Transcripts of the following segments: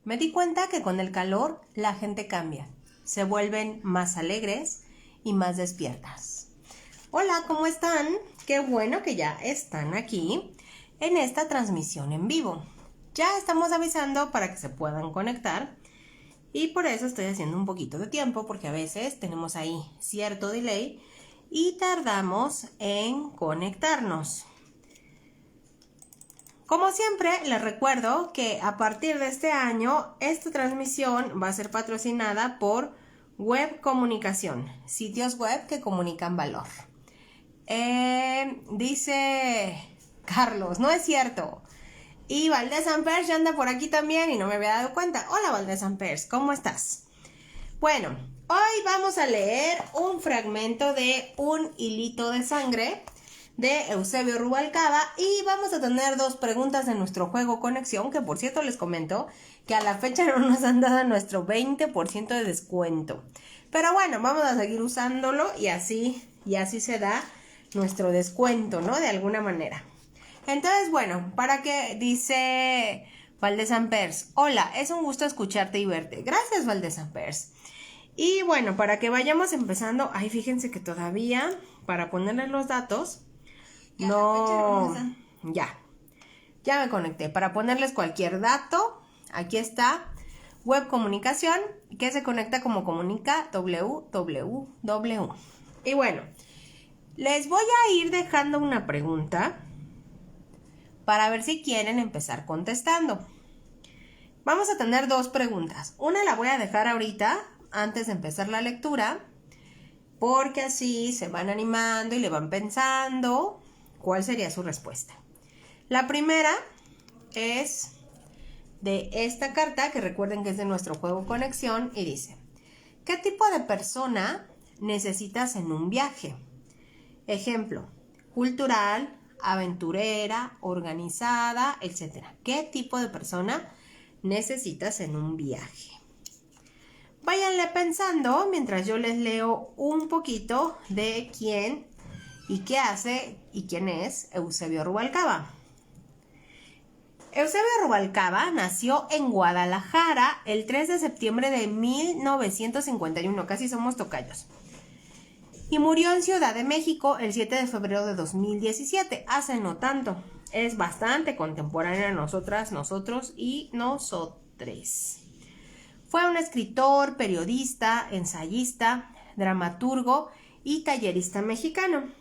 Me di cuenta que con el calor la gente cambia, se vuelven más alegres y más despiertas. Hola, ¿cómo están? Qué bueno que ya están aquí en esta transmisión en vivo. Ya estamos avisando para que se puedan conectar y por eso estoy haciendo un poquito de tiempo porque a veces tenemos ahí cierto delay y tardamos en conectarnos. Como siempre, les recuerdo que a partir de este año, esta transmisión va a ser patrocinada por Web Comunicación, sitios web que comunican valor. Dice Carlos, no es cierto. Y Valdés Ampers ya anda por aquí también y no me había dado cuenta. Hola Valdés Ampers, ¿cómo estás? Bueno, hoy vamos a leer un fragmento de Un hilito de sangre de Eusebio Rubalcaba y vamos a tener dos preguntas de nuestro juego Conexión, que por cierto les comento que a la fecha no nos han dado nuestro 20% de descuento. Pero bueno, vamos a seguir usándolo y así se da nuestro descuento, ¿no? De alguna manera. Entonces, bueno, para que dice Valdés Ampers, hola, es un gusto escucharte y verte. Gracias, Valdés Ampers. Y bueno, para que vayamos empezando, ay, fíjense que todavía, para ponerles los datos, ya me conecté. Para ponerles cualquier dato, aquí está Web Comunicación, que se conecta como Comunica www. Y bueno, les voy a ir dejando una pregunta para ver si quieren empezar contestando. Vamos a tener dos preguntas. Una la voy a dejar ahorita, antes de empezar la lectura, porque así se van animando y le van pensando cuál sería su respuesta. La primera es de esta carta, que recuerden que es de nuestro juego Conexión, y dice: ¿qué tipo de persona necesitas en un viaje? Ejemplo: cultural, aventurera, organizada, etc. ¿Qué tipo de persona necesitas en un viaje? Váyanle pensando mientras yo les leo un poquito de quién y qué hace y quién es Eusebio Rubalcaba. Eusebio Rubalcaba nació en Guadalajara el 3 de septiembre de 1951, casi somos tocayos. Y murió en Ciudad de México el 7 de febrero de 2017, hace no tanto. Es bastante contemporánea a nosotras, nosotros y nosotres. Fue un escritor, periodista, ensayista, dramaturgo y tallerista mexicano.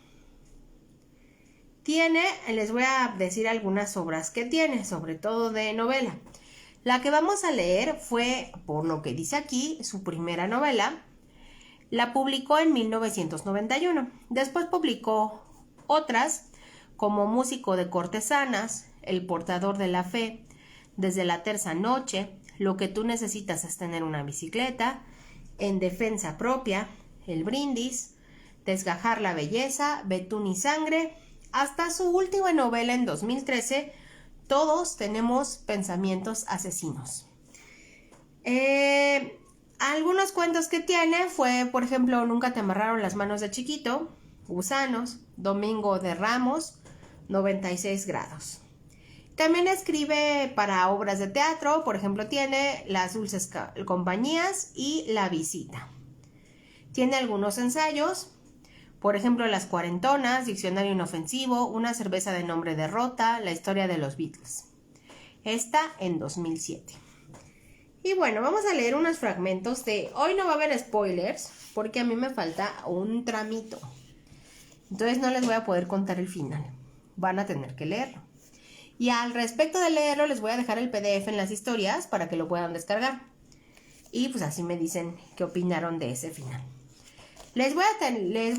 Les voy a decir algunas obras que tiene, sobre todo de novela. La que vamos a leer fue, por lo que dice aquí, su primera novela. La publicó en 1991. Después publicó otras como Músico de cortesanas, El portador de la fe, Desde la terza noche, Lo que tú necesitas es tener una bicicleta, En defensa propia, El brindis, Desgajar la belleza, Betún y sangre, hasta su última novela en 2013, Todos tenemos pensamientos asesinos. Algunos cuentos que tiene fue, por ejemplo, Nunca te amarraron las manos de chiquito, Gusanos, Domingo de Ramos, 96 grados. También escribe para obras de teatro, por ejemplo, tiene Las dulces compañías y La visita. Tiene algunos ensayos, por ejemplo, Las cuarentonas, Diccionario inofensivo, Una cerveza de nombre Derrota, La historia de los Beatles. Esta en 2007. Y bueno, vamos a leer unos fragmentos de... Hoy no va a haber spoilers porque a mí me falta un tramito. Entonces no les voy a poder contar el final. Van a tener que leerlo. Y al respecto de leerlo, les voy a dejar el PDF en las historias para que lo puedan descargar. Y pues así me dicen qué opinaron de ese final. Les voy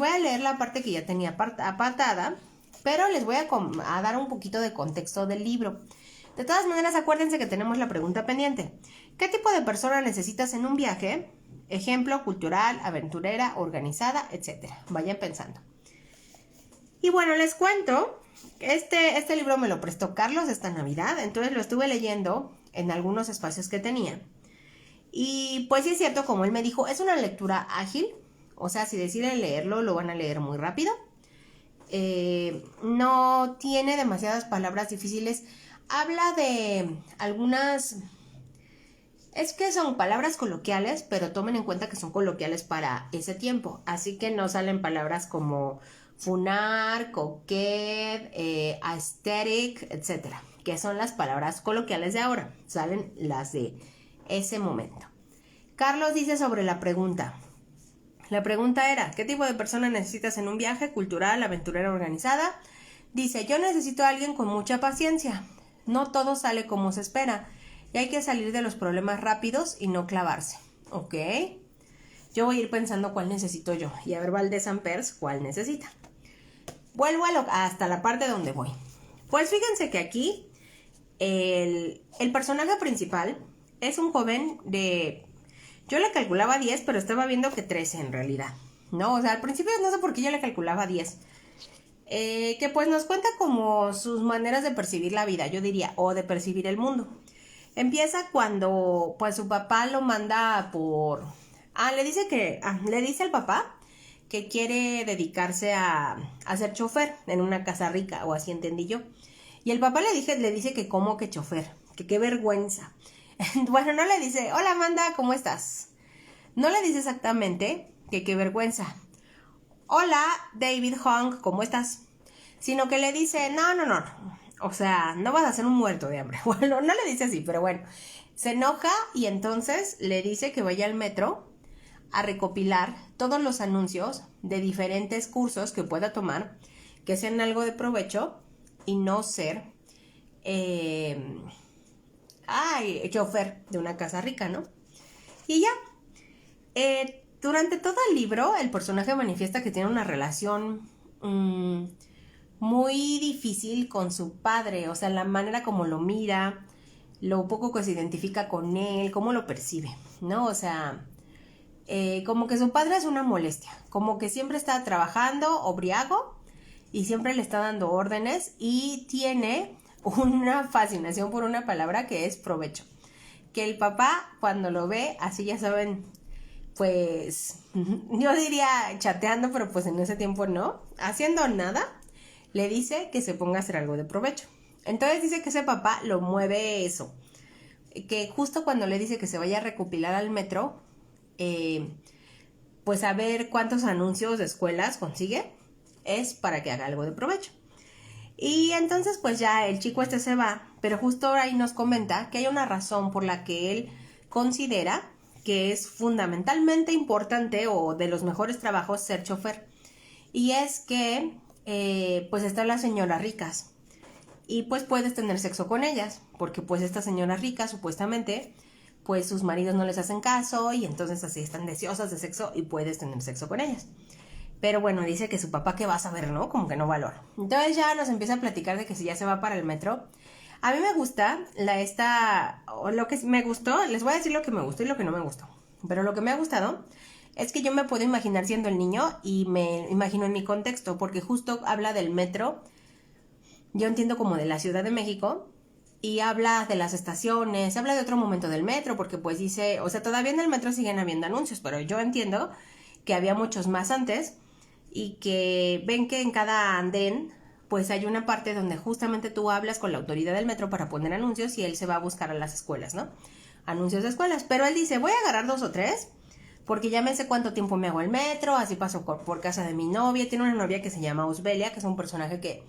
a leer la parte que ya tenía apartada, pero les voy a dar un poquito de contexto del libro. De todas maneras, acuérdense que tenemos la pregunta pendiente. ¿Qué tipo de persona necesitas en un viaje? Ejemplo: cultural, aventurera, organizada, etc. Vayan pensando. Y bueno, les cuento, este libro me lo prestó Carlos esta Navidad, entonces lo estuve leyendo en algunos espacios que tenía. Y pues sí es cierto, como él me dijo, es una lectura ágil, o sea, si deciden leerlo, lo van a leer muy rápido. No tiene demasiadas palabras difíciles. Habla de algunas Es que son palabras coloquiales, pero tomen en cuenta que son coloquiales para ese tiempo. Así que no salen palabras como funar, coquette, aesthetic, etcétera, que son las palabras coloquiales de ahora. Salen las de ese momento. Carlos dice sobre la pregunta. La pregunta era, ¿qué tipo de persona necesitas en un viaje cultural, aventurera, organizada? Dice, yo necesito a alguien con mucha paciencia. No todo sale como se espera. Y hay que salir de los problemas rápidos y no clavarse. ¿Ok? Yo voy a ir pensando cuál necesito yo. Y a ver, Valdés Ampers, cuál necesita. Vuelvo hasta la parte donde voy. Pues fíjense que aquí el personaje principal es un joven de... Yo le calculaba 10, pero estaba viendo que 13 en realidad. No, o sea, al principio no sé por qué yo le calculaba 10. Que pues nos cuenta como sus maneras de percibir la vida, yo diría, o de percibir el mundo. Empieza cuando pues su papá lo manda por... le dice al papá que quiere dedicarse a ser chofer en una casa rica, o así entendí yo. Y el papá le dice que cómo que chofer, que qué vergüenza. Bueno, no le dice, hola Amanda, ¿cómo estás? No le dice exactamente que qué vergüenza. Hola David Hong, ¿cómo estás? Sino que le dice, no. O sea, no vas a ser un muerto de hambre. Bueno, no le dice así, pero bueno. Se enoja y entonces le dice que vaya al metro a recopilar todos los anuncios de diferentes cursos que pueda tomar, que sean algo de provecho y no ser chofer de una casa rica, ¿no? Y ya. Durante todo el libro, el personaje manifiesta que tiene una relación muy difícil con su padre, o sea, la manera como lo mira, lo poco que se identifica con él, cómo lo percibe, ¿no? O sea, como que su padre es una molestia, como que siempre está trabajando o briago y siempre le está dando órdenes y tiene una fascinación por una palabra que es provecho. Que el papá, cuando lo ve, así ya saben, pues, yo diría chateando, pero pues en ese tiempo no, haciendo nada, le dice que se ponga a hacer algo de provecho. Entonces dice que ese papá lo mueve eso, que justo cuando le dice que se vaya a recopilar al metro, pues a ver cuántos anuncios de escuelas consigue, es para que haga algo de provecho. Y entonces pues ya el chico se va, pero justo ahí nos comenta que hay una razón por la que él considera que es fundamentalmente importante o de los mejores trabajos ser chofer. Y es que pues están las señoras ricas y pues puedes tener sexo con ellas, porque pues estas señoras ricas supuestamente pues sus maridos no les hacen caso y entonces así están deseosas de sexo y puedes tener sexo con ellas. Pero bueno, dice que su papá que va a saber, ¿no? Como que no valora. Entonces ya nos empieza a platicar de que si ya se va para el metro. A mí me gusta lo que me gustó, les voy a decir lo que me gustó y lo que no me gustó. Pero lo que me ha gustado es que yo me puedo imaginar siendo el niño y me imagino en mi contexto, porque justo habla del metro, yo entiendo como de la Ciudad de México, y habla de las estaciones, habla de otro momento del metro, porque pues dice, o sea, todavía en el metro siguen habiendo anuncios, pero yo entiendo que había muchos más antes y que ven que en cada andén pues hay una parte donde justamente tú hablas con la autoridad del metro para poner anuncios y él se va a buscar a las escuelas, ¿no? Anuncios de escuelas, pero él dice, voy a agarrar 2 o 3 porque ya me sé cuánto tiempo me hago el metro, así paso por casa de mi novia, tiene una novia que se llama Osbelia, que es un personaje que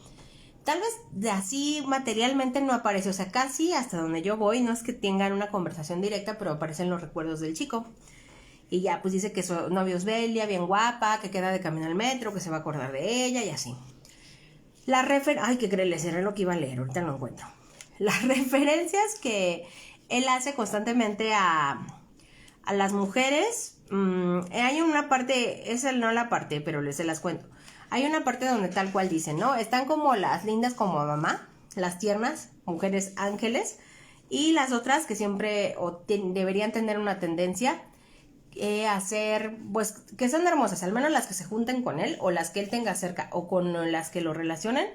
tal vez de así materialmente no aparece, o sea, casi hasta donde yo voy, no es que tengan una conversación directa, pero aparecen los recuerdos del chico. Y ya, pues dice que su novia Osbelia, bien guapa, que queda de camino al metro, que se va a acordar de ella y así. Ay, ¿qué crees? Era lo que iba a leer, ahorita lo encuentro. Las referencias que él hace constantemente a las mujeres, hay una parte, esa no la parte, pero se las cuento. Hay una parte donde tal cual dice, ¿no? Están como las lindas como mamá, las tiernas, mujeres ángeles, y las otras que siempre deberían tener una tendencia a ser, pues, que son hermosas, al menos las que se junten con él, o las que él tenga cerca, o con las que lo relacionen,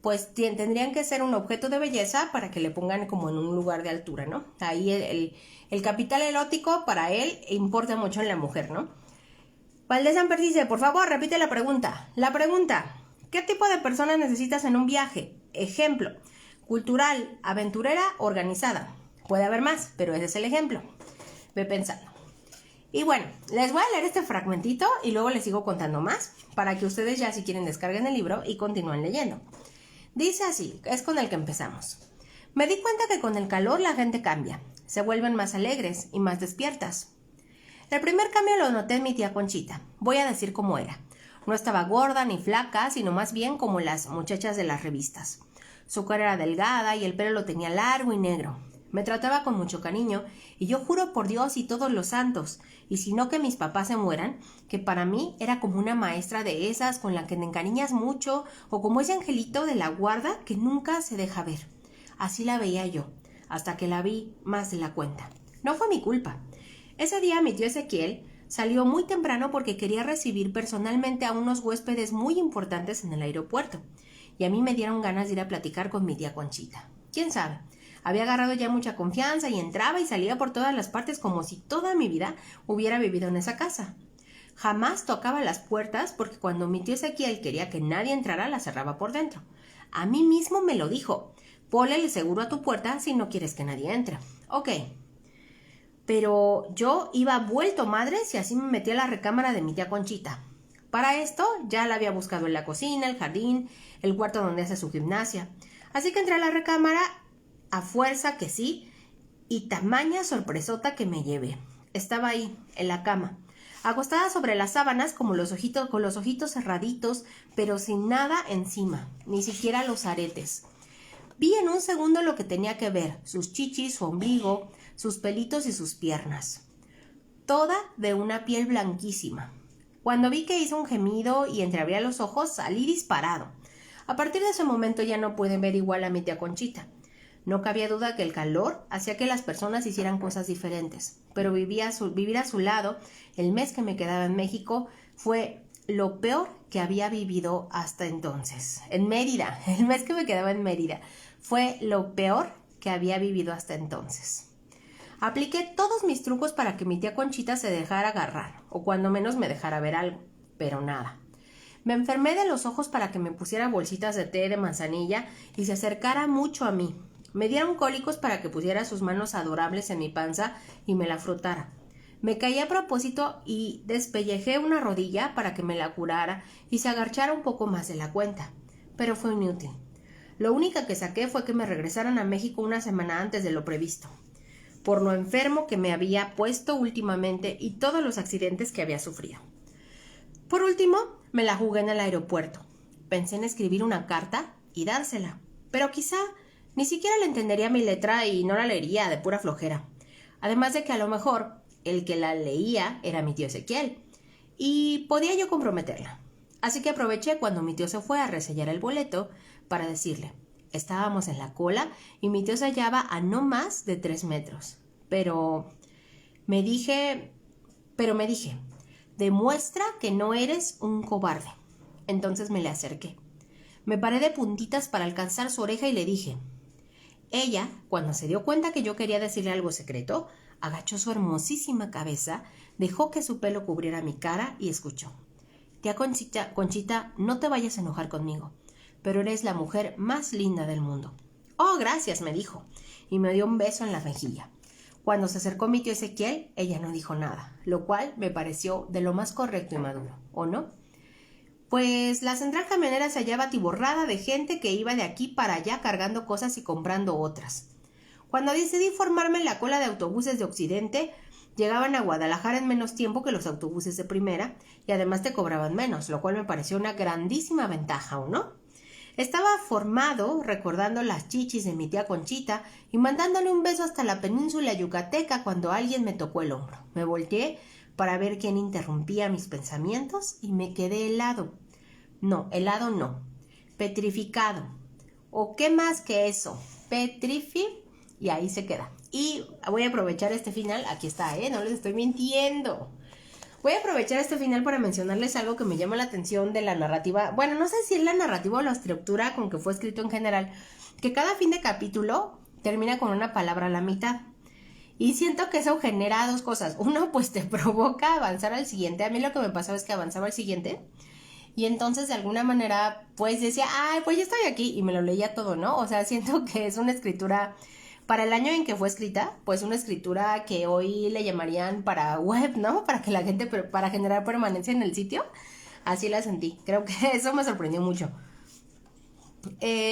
pues tendrían que ser un objeto de belleza para que le pongan como en un lugar de altura, ¿no? Ahí el capital erótico para él importa mucho en la mujer, ¿no? Valdés Amper dice, por favor, repite la pregunta. La pregunta, ¿qué tipo de personas necesitas en un viaje? Ejemplo, cultural, aventurera, organizada. Puede haber más, pero ese es el ejemplo. ve pensando. Y bueno, les voy a leer este fragmentito y luego les sigo contando más para que ustedes ya si quieren descarguen el libro y continúen leyendo. Dice así, es con el que empezamos. Me di cuenta que con el calor la gente cambia, se vuelven más alegres y más despiertas. El primer cambio lo noté en mi tía Conchita, voy a decir cómo era. No estaba gorda ni flaca, sino más bien como las muchachas de las revistas. Su cara era delgada y el pelo lo tenía largo y negro. Me trataba con mucho cariño y yo juro por Dios y todos los santos, y si no que mis papás se mueran, que para mí era como una maestra de esas con la que te encariñas mucho o como ese angelito de la guarda que nunca se deja ver. Así la veía yo, hasta que la vi más de la cuenta. No fue mi culpa. Ese día mi tío Ezequiel salió muy temprano porque quería recibir personalmente a unos huéspedes muy importantes en el aeropuerto, y a mí me dieron ganas de ir a platicar con mi tía Conchita. ¿Quién sabe? Había agarrado ya mucha confianza y entraba y salía por todas las partes como si toda mi vida hubiera vivido en esa casa. Jamás tocaba las puertas porque cuando mi tío Ezequiel quería que nadie entrara, la cerraba por dentro. A mí mismo me lo dijo. Ponle el seguro a tu puerta si no quieres que nadie entre. Ok. Pero yo iba vuelto madres y así me metí a la recámara de mi tía Conchita. Para esto ya la había buscado en la cocina, el jardín, el cuarto donde hace su gimnasia. Así que entré a la recámara a fuerza que sí, y tamaña sorpresota que me llevé. Estaba ahí, en la cama, acostada sobre las sábanas con los ojitos cerraditos, pero sin nada encima, ni siquiera los aretes. Vi en un segundo lo que tenía que ver, sus chichis, su ombligo, sus pelitos y sus piernas. Toda de una piel blanquísima. Cuando vi que hizo un gemido y entreabría los ojos, salí disparado. A partir de ese momento ya no pude ver igual a mi tía Conchita. No cabía duda que el calor hacía que las personas hicieran cosas diferentes, pero vivir a su lado el mes que me quedaba en México fue lo peor que había vivido hasta entonces. En Mérida, el mes que me quedaba en Mérida, fue lo peor que había vivido hasta entonces. Apliqué todos mis trucos para que mi tía Conchita se dejara agarrar, o cuando menos me dejara ver algo, pero nada. Me enfermé de los ojos para que me pusiera bolsitas de té de manzanilla y se acercara mucho a mí. Me dieron cólicos para que pusiera sus manos adorables en mi panza y me la frotara. Me caí a propósito y despellejé una rodilla para que me la curara y se agachara un poco más de la cuenta. Pero fue inútil. Lo único que saqué fue que me regresaran a México una semana antes de lo previsto, por lo enfermo que me había puesto últimamente y todos los accidentes que había sufrido. Por último, me la jugué en el aeropuerto. Pensé en escribir una carta y dársela, pero quizá ni siquiera le entendería mi letra y no la leería de pura flojera. Además de que a lo mejor el que la leía era mi tío Ezequiel y podía yo comprometerla. Así que aproveché cuando mi tío se fue a resellar el boleto para decirle. Estábamos en la cola y mi tío se hallaba a no más de 3 metros. Pero me dije, demuestra que no eres un cobarde. Entonces me le acerqué. Me paré de puntitas para alcanzar su oreja y le dije. Ella, cuando se dio cuenta que yo quería decirle algo secreto, agachó su hermosísima cabeza, dejó que su pelo cubriera mi cara y escuchó. Tía Conchita, no te vayas a enojar conmigo, pero eres la mujer más linda del mundo. Oh, gracias, me dijo, y me dio un beso en la mejilla. Cuando se acercó mi tío Ezequiel, ella no dijo nada, lo cual me pareció de lo más correcto y maduro, ¿o no? Pues la central camionera se hallaba atiborrada de gente que iba de aquí para allá cargando cosas y comprando otras. Cuando decidí formarme en la cola de autobuses de Occidente, llegaban a Guadalajara en menos tiempo que los autobuses de primera y además te cobraban menos, lo cual me pareció una grandísima ventaja, ¿o no? Estaba formado recordando las chichis de mi tía Conchita y mandándole un beso hasta la península yucateca cuando alguien me tocó el hombro. Me volteé para ver quién interrumpía mis pensamientos y me quedé helado. No, helado no. Petrificado. ¿O qué más que eso? Y ahí se queda. Y voy a aprovechar este final. Aquí está, no les estoy mintiendo. Voy a aprovechar este final para mencionarles algo que me llama la atención de la narrativa. Bueno, no sé si es la narrativa o la estructura con que fue escrito en general. Que cada fin de capítulo termina con una palabra a la mitad. Y siento que eso genera dos cosas. Uno, pues te provoca avanzar al siguiente. A mí lo que me pasaba es que avanzaba al siguiente. Y entonces de alguna manera pues decía, ay, pues ya estoy aquí. Y me lo leía todo, ¿no? O sea, siento que es una escritura para el año en que fue escrita, pues una escritura que hoy le llamarían para web, ¿no? Para que la gente, para generar permanencia en el sitio. Así la sentí. Creo que eso me sorprendió mucho.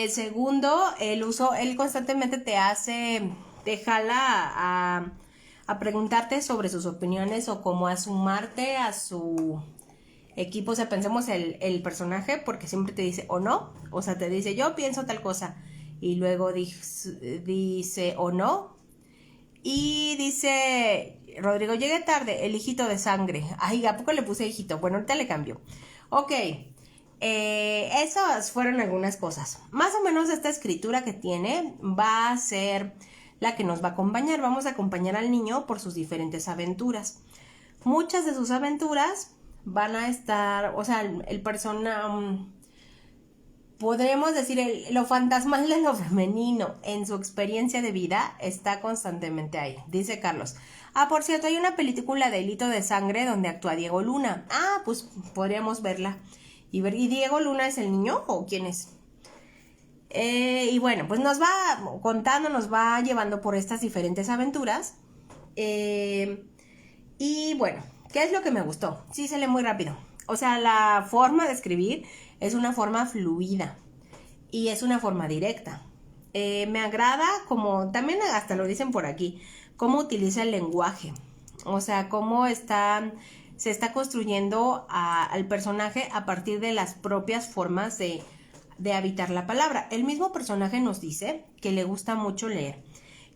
Segundo, él constantemente te jala a preguntarte sobre sus opiniones o como a sumarte a su equipo. O sea, pensemos el personaje, porque siempre te dice o no. O sea, te dice yo pienso tal cosa. Y luego dice o no. Y dice, Rodrigo, llegué tarde, el hijito de sangre. Ay, ¿a poco le puse hijito? Bueno, ahorita le cambio. Ok, esas fueron algunas cosas. Más o menos esta escritura que tiene va a ser la que nos va a acompañar. Vamos a acompañar al niño por sus diferentes aventuras. Muchas de sus aventuras van a estar, o sea, el persona... podremos decir, lo fantasmal de lo femenino en su experiencia de vida está constantemente ahí. Dice Carlos. Por cierto, hay una película de Hilito de Sangre donde actúa Diego Luna. Pues podríamos verla. ¿Y Diego Luna es el niño o quién es? Y bueno, pues nos va contando, nos va llevando por estas diferentes aventuras. Y bueno, ¿qué es lo que me gustó? Sí, se lee muy rápido. O sea, la forma de escribir es una forma fluida y es una forma directa. Me agrada como, también hasta lo dicen por aquí, cómo utiliza el lenguaje. O sea, cómo se está construyendo al personaje a partir de las propias formas de habitar la palabra. El mismo personaje nos dice que le gusta mucho leer,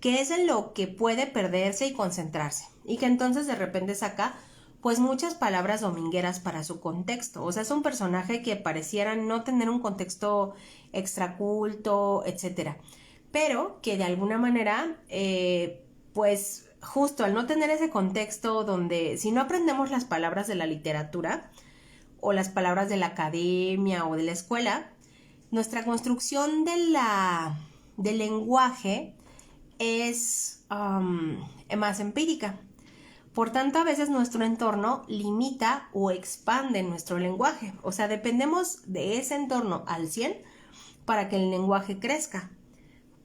que es en lo que puede perderse y concentrarse, y que entonces de repente saca pues muchas palabras domingueras para su contexto. O sea, es un personaje que pareciera no tener un contexto extraculto, etcétera, pero que de alguna manera pues justo al no tener ese contexto donde si no aprendemos las palabras de la literatura o las palabras de la academia o de la escuela, nuestra construcción del lenguaje es más empírica. Por tanto, a veces nuestro entorno limita o expande nuestro lenguaje. O sea, dependemos de ese entorno al 100 para que el lenguaje crezca.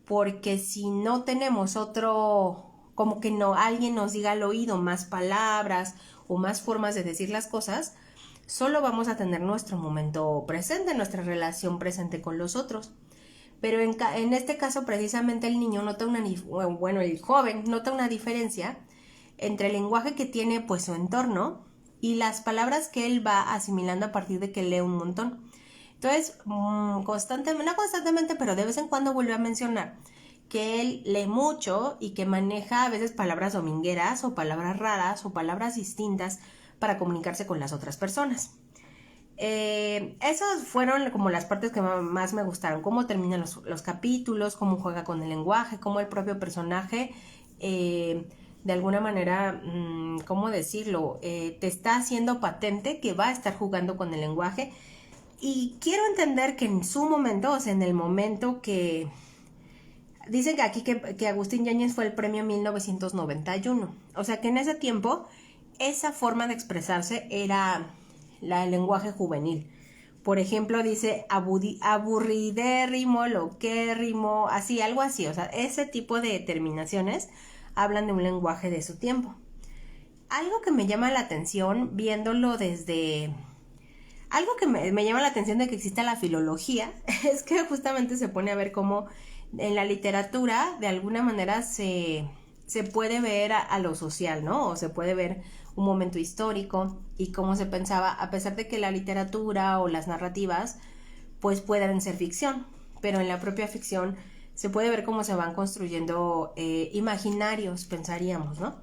Porque si no tenemos otro, como que no alguien nos diga al oído más palabras o más formas de decir las cosas, solo vamos a tener nuestro momento presente, nuestra relación presente con los otros. Pero en este caso, precisamente el niño nota el joven nota una diferencia entre el lenguaje que tiene pues su entorno y las palabras que él va asimilando a partir de que lee un montón. Entonces, no constantemente, pero de vez en cuando vuelve a mencionar que él lee mucho y que maneja a veces palabras domingueras o palabras raras o palabras distintas para comunicarse con las otras personas. Esas fueron como las partes que más me gustaron, cómo terminan los capítulos, cómo juega con el lenguaje, cómo el propio personaje de alguna manera, ¿cómo decirlo? Te está haciendo patente que va a estar jugando con el lenguaje. Y quiero entender que en su momento, o sea, en el momento que... Dicen que aquí que Agustín Yáñez fue el premio 1991. O sea, que en ese tiempo esa forma de expresarse era el lenguaje juvenil. Por ejemplo, dice aburridérrimo, loquérrimo, así, algo así. O sea, ese tipo de terminaciones hablan de un lenguaje de su tiempo. Algo que me llama la atención viéndolo desde... Algo que me llama la atención de que exista la filología es que justamente se pone a ver cómo en la literatura de alguna manera se puede ver a lo social, ¿no? O se puede ver un momento histórico y cómo se pensaba, a pesar de que la literatura o las narrativas pues puedan ser ficción, pero en la propia ficción se puede ver cómo se van construyendo imaginarios, pensaríamos, ¿no?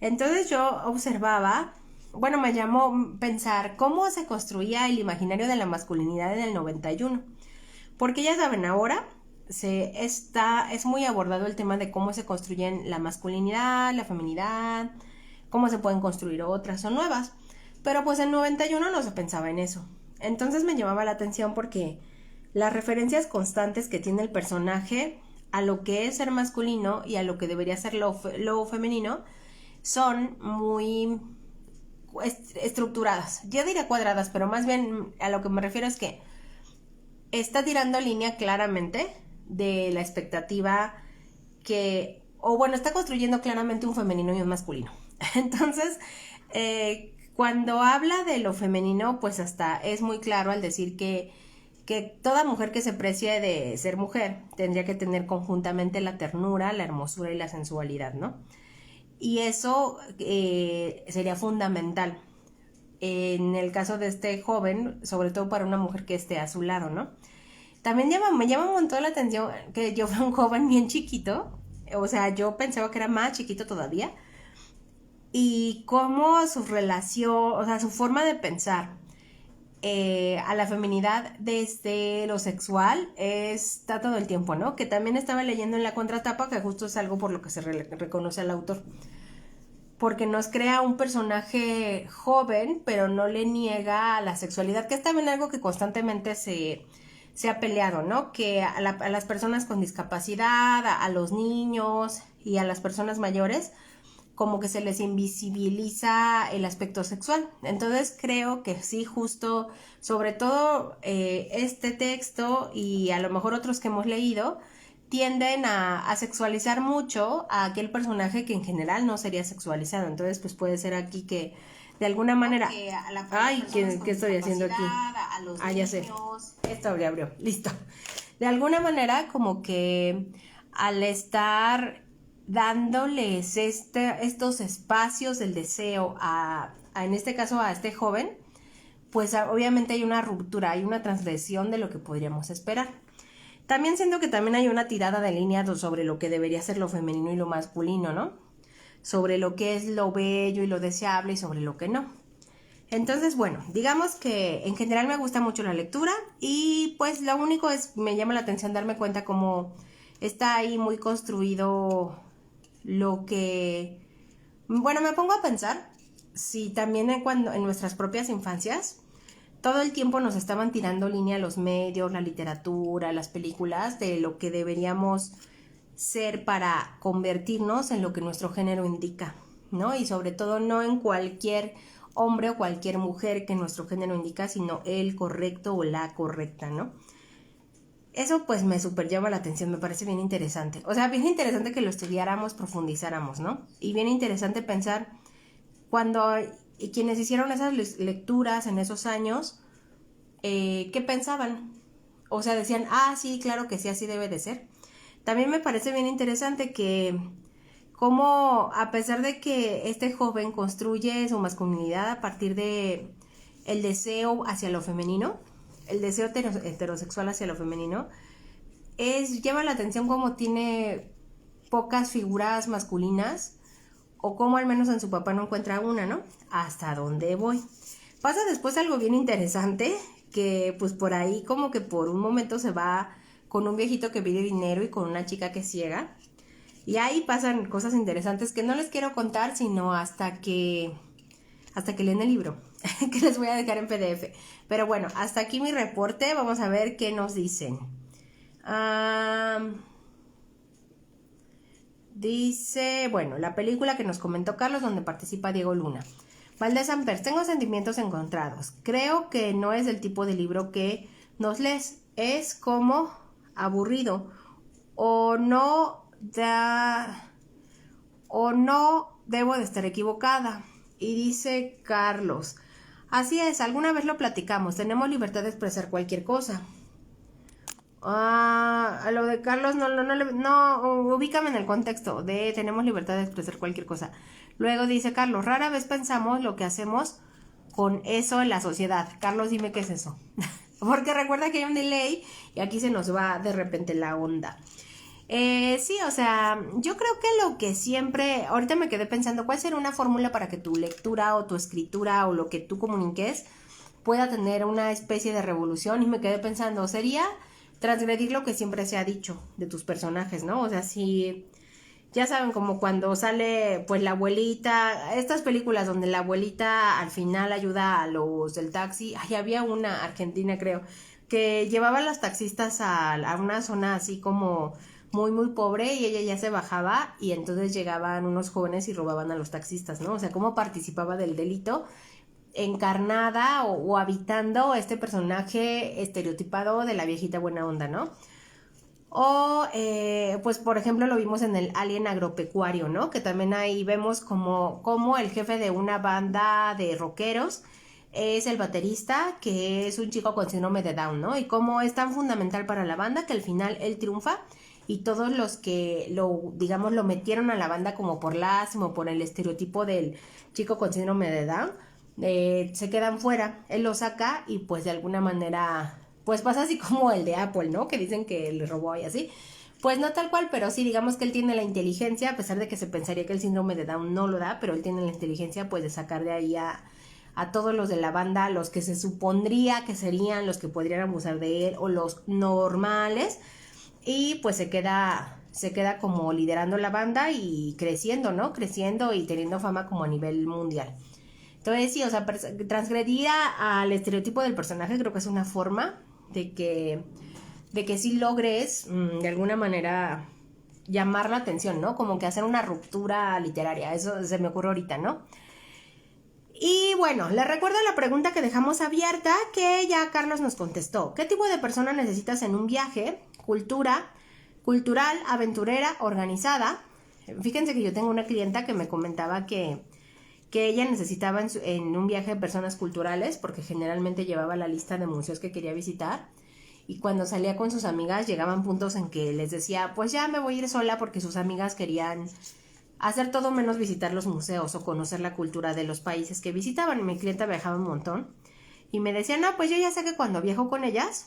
Entonces yo observaba, bueno, me llamó pensar cómo se construía el imaginario de la masculinidad en el 91. Porque ya saben, ahora es muy abordado el tema de cómo se construyen la masculinidad, la feminidad, cómo se pueden construir otras o nuevas. Pero pues en 91 no se pensaba en eso. Entonces me llamaba la atención porque las referencias constantes que tiene el personaje a lo que es ser masculino y a lo que debería ser lo femenino son muy estructuradas. Yo diría cuadradas, pero más bien a lo que me refiero es que está tirando línea claramente de la expectativa está construyendo claramente un femenino y un masculino. Entonces, cuando habla de lo femenino, pues hasta es muy claro al decir que toda mujer que se precie de ser mujer tendría que tener conjuntamente la ternura, la hermosura y la sensualidad, ¿no? Y eso sería fundamental en el caso de este joven, sobre todo para una mujer que esté a su lado, ¿no? También me llama un montón la atención que yo fui un joven bien chiquito, o sea, yo pensaba que era más chiquito todavía, y cómo su relación, o sea, su forma de pensar a la feminidad desde lo sexual está todo el tiempo, ¿no? Que también estaba leyendo en la contratapa, que justo es algo por lo que se reconoce al autor, porque nos crea un personaje joven, pero no le niega a la sexualidad, que es también algo que constantemente se ha peleado, ¿no? Que a las personas con discapacidad, a los niños y a las personas mayores, como que se les invisibiliza el aspecto sexual. Entonces creo que sí, justo, sobre todo este texto y a lo mejor otros que hemos leído, tienden a sexualizar mucho a aquel personaje que en general no sería sexualizado. Entonces, pues puede ser aquí que de alguna manera... Ay, ¿qué estoy haciendo aquí? Ya sé. Esto abrió. Listo. De alguna manera, como que al estar dándoles estos espacios del deseo en este caso a este joven, pues obviamente hay una ruptura, hay una transgresión de lo que podríamos esperar. También siento que también hay una tirada de línea sobre lo que debería ser lo femenino y lo masculino, ¿no? Sobre lo que es lo bello y lo deseable y sobre lo que no. Entonces, bueno, digamos que en general me gusta mucho la lectura y pues lo único me llama la atención darme cuenta cómo está ahí muy construido lo que... Bueno, me pongo a pensar si también en nuestras propias infancias todo el tiempo nos estaban tirando línea los medios, la literatura, las películas de lo que deberíamos ser para convertirnos en lo que nuestro género indica, ¿no? Y sobre todo no en cualquier hombre o cualquier mujer que nuestro género indica, sino el correcto o la correcta, ¿no? Eso pues me súper llama la atención, me parece bien interesante. O sea, bien interesante que lo estudiáramos, profundizáramos, ¿no? Y bien interesante pensar cuando quienes hicieron esas lecturas en esos años, ¿qué pensaban? O sea, decían, sí, claro que sí, así debe de ser. También me parece bien interesante que como a pesar de que este joven construye su masculinidad a partir de el deseo hacia lo femenino, el deseo heterosexual hacia lo femenino, llama la atención como tiene pocas figuras masculinas o como al menos en su papá no encuentra una, ¿no? ¿Hasta dónde voy? Pasa después algo bien interesante, que pues por ahí como que por un momento se va con un viejito que pide dinero y con una chica que es ciega. Y ahí pasan cosas interesantes que no les quiero contar, sino hasta que leen el libro, que les voy a dejar en PDF. Pero bueno, hasta aquí mi reporte, vamos a ver qué nos dicen. Dice, bueno, la película que nos comentó Carlos, donde participa Diego Luna. Valdés Ampers, tengo sentimientos encontrados. Creo que no es el tipo de libro que nos lees. Es como aburrido. O no debo de estar equivocada. Y dice Carlos, así es, alguna vez lo platicamos. Tenemos libertad de expresar cualquier cosa. A lo de Carlos no, ubícame en el contexto de tenemos libertad de expresar cualquier cosa. Luego dice Carlos, rara vez pensamos lo que hacemos con eso en la sociedad. Carlos, dime qué es eso. Porque recuerda que hay un delay y aquí se nos va de repente la onda. Sí, o sea, yo creo que lo que siempre, ahorita me quedé pensando, ¿cuál será una fórmula para que tu lectura o tu escritura o lo que tú comuniques pueda tener una especie de revolución? Y me quedé pensando, sería transgredir lo que siempre se ha dicho de tus personajes, ¿no? O sea, si ya saben, como cuando sale pues la abuelita, estas películas donde la abuelita al final ayuda a los del taxi, había una argentina creo, que llevaba a los taxistas a una zona así como muy muy pobre y ella ya se bajaba y entonces llegaban unos jóvenes y robaban a los taxistas, ¿no? O sea, cómo participaba del delito encarnada o habitando este personaje estereotipado de la viejita buena onda, ¿no? O, pues, por ejemplo, lo vimos en el Alien Agropecuario, ¿no? Que también ahí vemos como el jefe de una banda de rockeros es el baterista, que es un chico con síndrome de Down, ¿no? Y cómo es tan fundamental para la banda que al final él triunfa y todos los que digamos, lo metieron a la banda como por lástima, por el estereotipo del chico con síndrome de Down, se quedan fuera. Él lo saca y pues de alguna manera pues pasa así como el de Apple, ¿no? Que dicen que le robó y así. Pues no tal cual, pero sí, digamos que él tiene la inteligencia, a pesar de que se pensaría que el síndrome de Down no lo da, pero él tiene la inteligencia pues de sacar de ahí a todos los de la banda, los que se supondría que serían los que podrían abusar de él o los normales, y pues se queda como liderando la banda y creciendo, ¿no? Creciendo y teniendo fama como a nivel mundial. Entonces sí, o sea, transgredir al estereotipo del personaje creo que es una forma de que sí logres de alguna manera llamar la atención, ¿no? Como que hacer una ruptura literaria, eso se me ocurre ahorita, ¿no? Y bueno, les recuerdo la pregunta que dejamos abierta, que ya Carlos nos contestó. ¿Qué tipo de persona necesitas en un viaje? Cultural, aventurera, organizada. Fíjense que yo tengo una clienta que me comentaba que ella necesitaba en un viaje personas culturales, porque generalmente llevaba la lista de museos que quería visitar, y cuando salía con sus amigas llegaban puntos en que les decía, pues ya me voy a ir sola, porque sus amigas querían hacer todo menos visitar los museos o conocer la cultura de los países que visitaban. Y mi clienta viajaba un montón y me decía, no, pues yo ya sé que cuando viajo con ellas,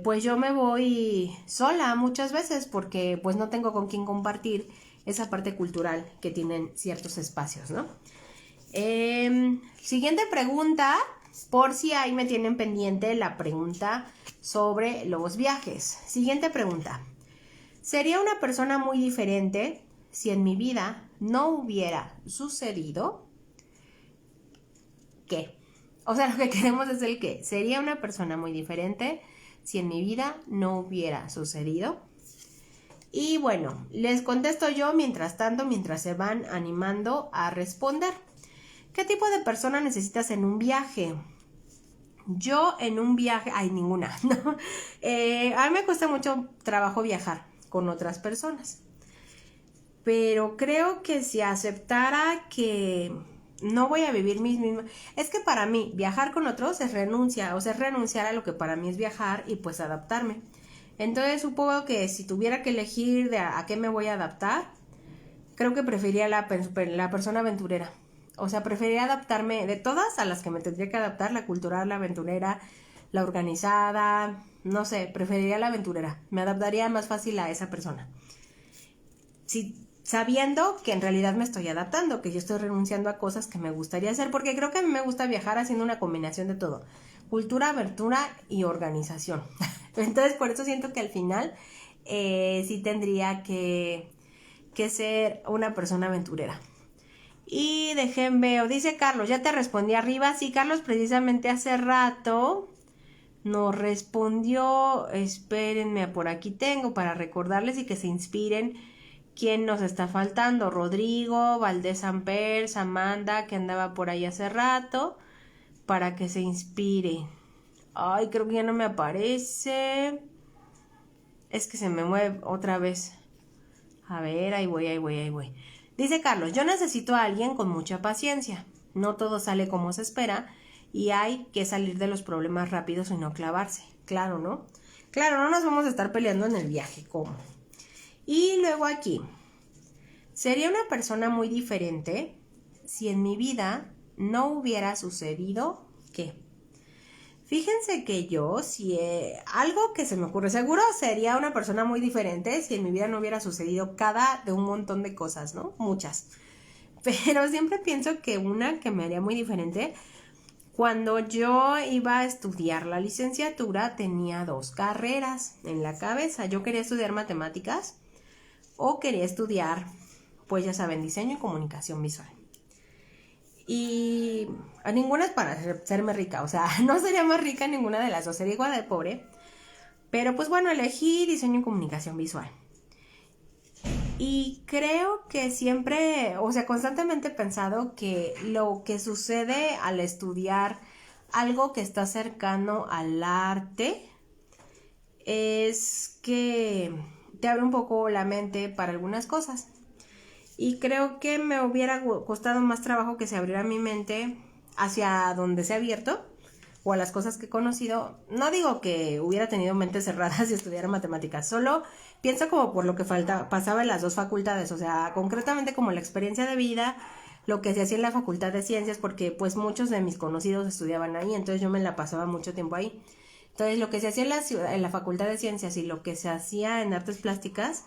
pues yo me voy sola muchas veces, porque pues no tengo con quién compartir esa parte cultural que tienen ciertos espacios, ¿no? Siguiente pregunta, por si ahí me tienen pendiente la pregunta sobre los viajes. Siguiente pregunta. ¿Sería una persona muy diferente si en mi vida no hubiera sucedido qué? O sea, lo que queremos es el qué. ¿Sería una persona muy diferente si en mi vida no hubiera sucedido? Y bueno, les contesto yo mientras tanto, mientras se van animando a responder. ¿Qué tipo de persona necesitas en un viaje? Yo en un viaje, ninguna, ¿no? A mí me cuesta mucho trabajo viajar con otras personas, pero creo que si aceptara que no voy a vivir mis mismas... Es que para mí viajar con otros es renuncia, o sea, es renunciar a lo que para mí es viajar y pues adaptarme. Entonces supongo que si tuviera que elegir de a qué me voy a adaptar, creo que preferiría la persona aventurera. O sea, preferiría adaptarme de todas a las que me tendría que adaptar, la cultural, la aventurera, la organizada, no sé, preferiría la aventurera. Me adaptaría más fácil a esa persona. Sí, sabiendo que en realidad me estoy adaptando, que yo estoy renunciando a cosas que me gustaría hacer, porque creo que a mí me gusta viajar haciendo una combinación de todo. Cultura, aventura y organización. Entonces, por eso siento que al final sí tendría que ser una persona aventurera. Y déjenme, dice Carlos, ya te respondí arriba. Sí, Carlos precisamente hace rato nos respondió. Espérenme, por aquí tengo para recordarles y que se inspiren quién nos está faltando. Rodrigo, Valdés Amper, Amanda, que andaba por ahí hace rato, para que se inspire. Ay, creo que ya no me aparece. Es que se me mueve otra vez. A ver, ahí voy. Dice Carlos, yo necesito a alguien con mucha paciencia. No todo sale como se espera y hay que salir de los problemas rápidos y no clavarse. Claro, ¿no? Claro, no nos vamos a estar peleando en el viaje, ¿cómo? Y luego aquí, sería una persona muy diferente si en mi vida no hubiera sucedido ¿qué? Fíjense que yo, si algo que se me ocurre, seguro sería una persona muy diferente si en mi vida no hubiera sucedido cada de un montón de cosas, ¿no? Muchas. Pero siempre pienso que una que me haría muy diferente, cuando yo iba a estudiar la licenciatura, tenía 2 carreras en la cabeza. Yo quería estudiar matemáticas o quería estudiar, pues ya saben, diseño y comunicación visual. Y a ninguna es para serme rica, o sea, no sería más rica ninguna de las dos, sería igual de pobre. Pero pues bueno, elegí diseño y comunicación visual. Y creo que siempre, o sea, constantemente he pensado que lo que sucede al estudiar algo que está cercano al arte, es que te abre un poco la mente para algunas cosas. Y creo que me hubiera costado más trabajo que se abriera mi mente hacia donde se ha abierto o a las cosas que he conocido. No digo que hubiera tenido mentes cerradas si estudiara matemáticas, solo pienso como por lo que pasaba en las dos facultades, o sea, concretamente como la experiencia de vida, lo que se hacía en la facultad de ciencias, porque pues muchos de mis conocidos estudiaban ahí, entonces yo me la pasaba mucho tiempo ahí. Entonces lo que se hacía en la facultad de ciencias y lo que se hacía en artes plásticas,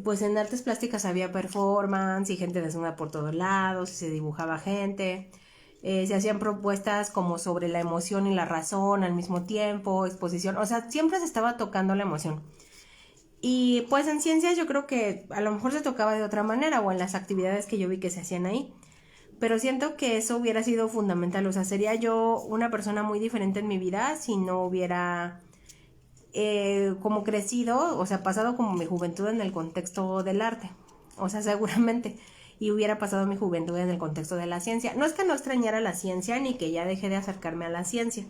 pues en artes plásticas había performance y gente desnuda por todos lados, y se dibujaba gente, se hacían propuestas como sobre la emoción y la razón al mismo tiempo, exposición, o sea, siempre se estaba tocando la emoción. Y pues en ciencias yo creo que a lo mejor se tocaba de otra manera o en las actividades que yo vi que se hacían ahí. Pero siento que eso hubiera sido fundamental, o sea, sería yo una persona muy diferente en mi vida si no hubiera como crecido, o sea, pasado como mi juventud en el contexto del arte, o sea, seguramente, y hubiera pasado mi juventud en el contexto de la ciencia. No es que no extrañara la ciencia ni que ya dejé de acercarme a la ciencia,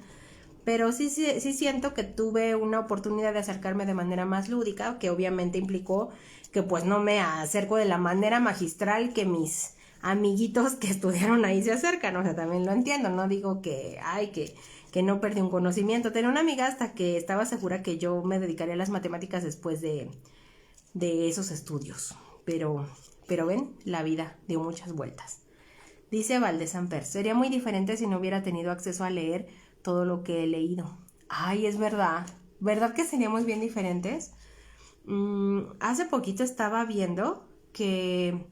pero sí siento que tuve una oportunidad de acercarme de manera más lúdica, que obviamente implicó que pues no me acerco de la manera magistral que mis amiguitos que estudiaron ahí se acercan, o sea, también lo entiendo, no digo que, ay, que no perdí un conocimiento. Tenía una amiga hasta que estaba segura que yo me dedicaría a las matemáticas después de esos estudios, pero ven, la vida dio muchas vueltas. Dice Valdés Amper, sería muy diferente si no hubiera tenido acceso a leer todo lo que he leído. Ay, es verdad. ¿Verdad que seríamos bien diferentes? Hace poquito estaba viendo que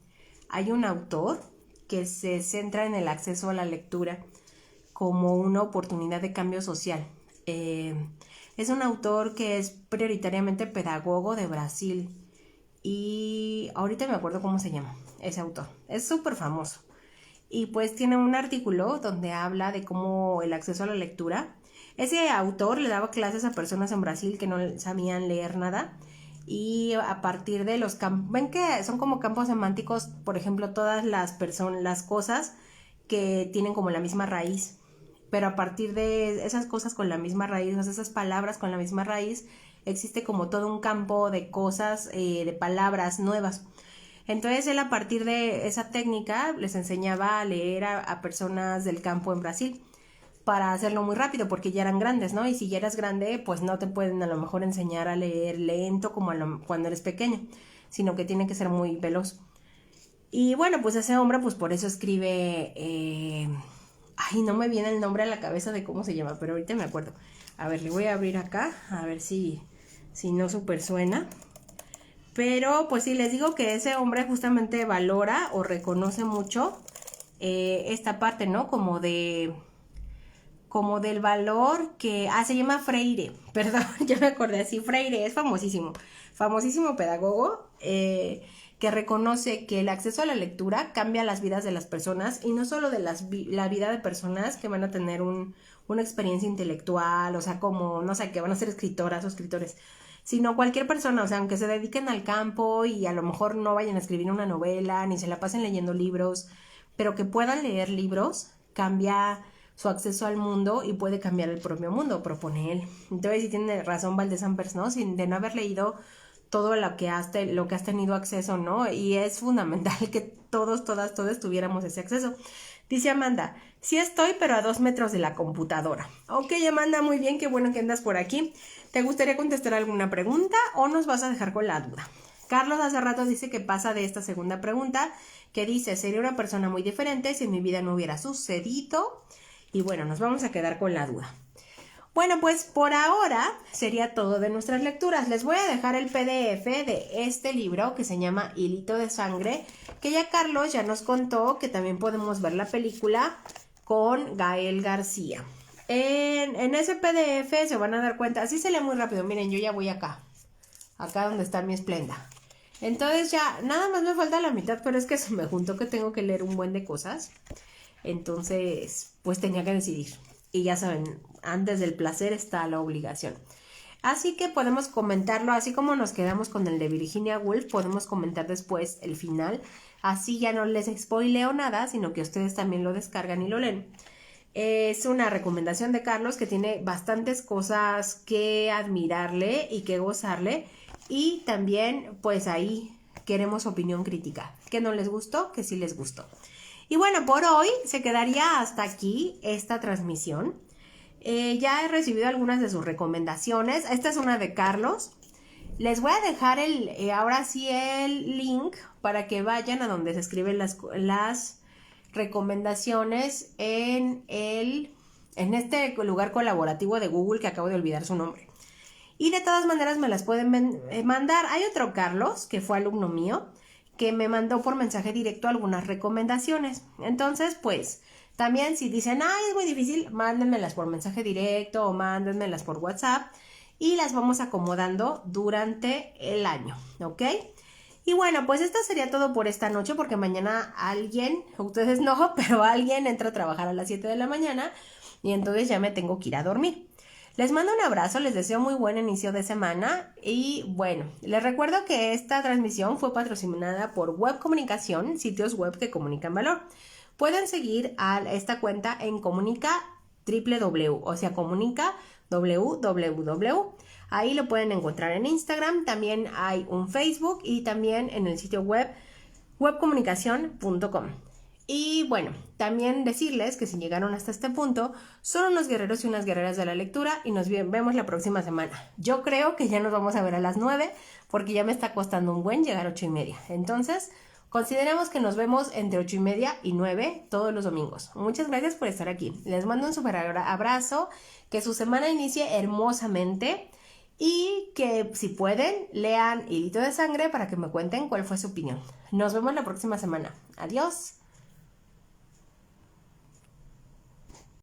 hay un autor que se centra en el acceso a la lectura como una oportunidad de cambio social. Es un autor que es prioritariamente pedagogo de Brasil y ahorita me acuerdo cómo se llama ese autor. Es súper famoso. Y pues tiene un artículo donde habla de cómo el acceso a la lectura. Ese autor le daba clases a personas en Brasil que no sabían leer nada y a partir de los campos, ven que son como campos semánticos, por ejemplo, todas las las cosas que tienen como la misma raíz, pero a partir de esas cosas con la misma raíz, o sea, esas palabras con la misma raíz, existe como todo un campo de cosas, de palabras nuevas. Entonces él a partir de esa técnica les enseñaba a leer a personas del campo en Brasil para hacerlo muy rápido porque ya eran grandes, ¿no? Y si ya eras grande, pues no te pueden a lo mejor enseñar a leer lento como cuando eres pequeño, sino que tiene que ser muy veloz. Y bueno, pues ese hombre pues por eso escribe... Ay, no me viene el nombre a la cabeza de cómo se llama, pero ahorita me acuerdo. A ver, le voy a abrir acá, a ver si no súper suena. Pero pues sí, les digo que ese hombre justamente valora o reconoce mucho esta parte, ¿no? Como del valor que... Ah, se llama Freire, perdón, ya me acordé así, Freire, es famosísimo pedagogo que reconoce que el acceso a la lectura cambia las vidas de las personas y no solo de la vida de personas que van a tener una experiencia intelectual, o sea, como, no sé, que van a ser escritoras o escritores, sino cualquier persona, o sea, aunque se dediquen al campo y a lo mejor no vayan a escribir una novela, ni se la pasen leyendo libros, pero que puedan leer libros, cambia su acceso al mundo y puede cambiar el propio mundo, propone él. Entonces sí tiene razón Valdés Ampers, ¿no? Sin de no haber leído todo lo que has tenido acceso, ¿no? Y es fundamental que todos tuviéramos ese acceso. Dice Amanda, sí estoy, pero a 2 metros de la computadora. Ok, Amanda, muy bien, qué bueno que andas por aquí. ¿Te gustaría contestar alguna pregunta o nos vas a dejar con la duda? Carlos hace rato dice que pasa de esta segunda pregunta, que dice, sería una persona muy diferente si mi vida no hubiera sucedido. Y bueno, nos vamos a quedar con la duda. Bueno, pues por ahora sería todo de nuestras lecturas. Les voy a dejar el PDF de este libro que se llama Hilito de Sangre, que ya Carlos ya nos contó que también podemos ver la película con Gael García. En ese PDF se van a dar cuenta, así se lee muy rápido, miren, yo ya voy acá donde está mi esplenda. Entonces ya, nada más me falta la mitad, pero es que se me juntó que tengo que leer un buen de cosas. Entonces, pues tenía que decidir. Y ya saben, antes del placer está la obligación. Así que podemos comentarlo, así como nos quedamos con el de Virginia Woolf, podemos comentar después el final. Así ya no les spoileo nada, sino que ustedes también lo descargan y lo leen. Es una recomendación de Carlos que tiene bastantes cosas que admirarle y que gozarle. Y también, pues ahí queremos opinión crítica. ¿Qué no les gustó? ¿Qué sí les gustó? Y bueno, por hoy se quedaría hasta aquí esta transmisión. Ya he recibido algunas de sus recomendaciones. Esta es una de Carlos. Les voy a dejar ahora sí el link para que vayan a donde se escriben las recomendaciones en este lugar colaborativo de Google que acabo de olvidar su nombre. Y de todas maneras me las pueden mandar. Hay otro Carlos, que fue alumno mío, que me mandó por mensaje directo algunas recomendaciones. Entonces, pues, también si dicen, es muy difícil, mándenmelas por mensaje directo o mándenmelas por WhatsApp y las vamos acomodando durante el año, ¿ok? Y bueno, pues esto sería todo por esta noche porque mañana ustedes no, pero alguien entra a trabajar a las 7 de la mañana y entonces ya me tengo que ir a dormir. Les mando un abrazo, les deseo muy buen inicio de semana y bueno, les recuerdo que esta transmisión fue patrocinada por Web Comunicación, sitios web que comunican valor. Pueden seguir a esta cuenta en Comunica www, o sea, Comunica www. Ahí lo pueden encontrar en Instagram, también hay un Facebook y también en el sitio web webcomunicacion.com. Y bueno, también decirles que si llegaron hasta este punto, son unos guerreros y unas guerreras de la lectura y nos vemos la próxima semana. Yo creo que ya nos vamos a ver a las 9 porque ya me está costando un buen llegar a 8:30. Entonces, consideramos que nos vemos entre 8:30 y 9 todos los domingos. Muchas gracias por estar aquí. Les mando un súper abrazo, que su semana inicie hermosamente y que si pueden, lean Hilito de Sangre para que me cuenten cuál fue su opinión. Nos vemos la próxima semana. Adiós.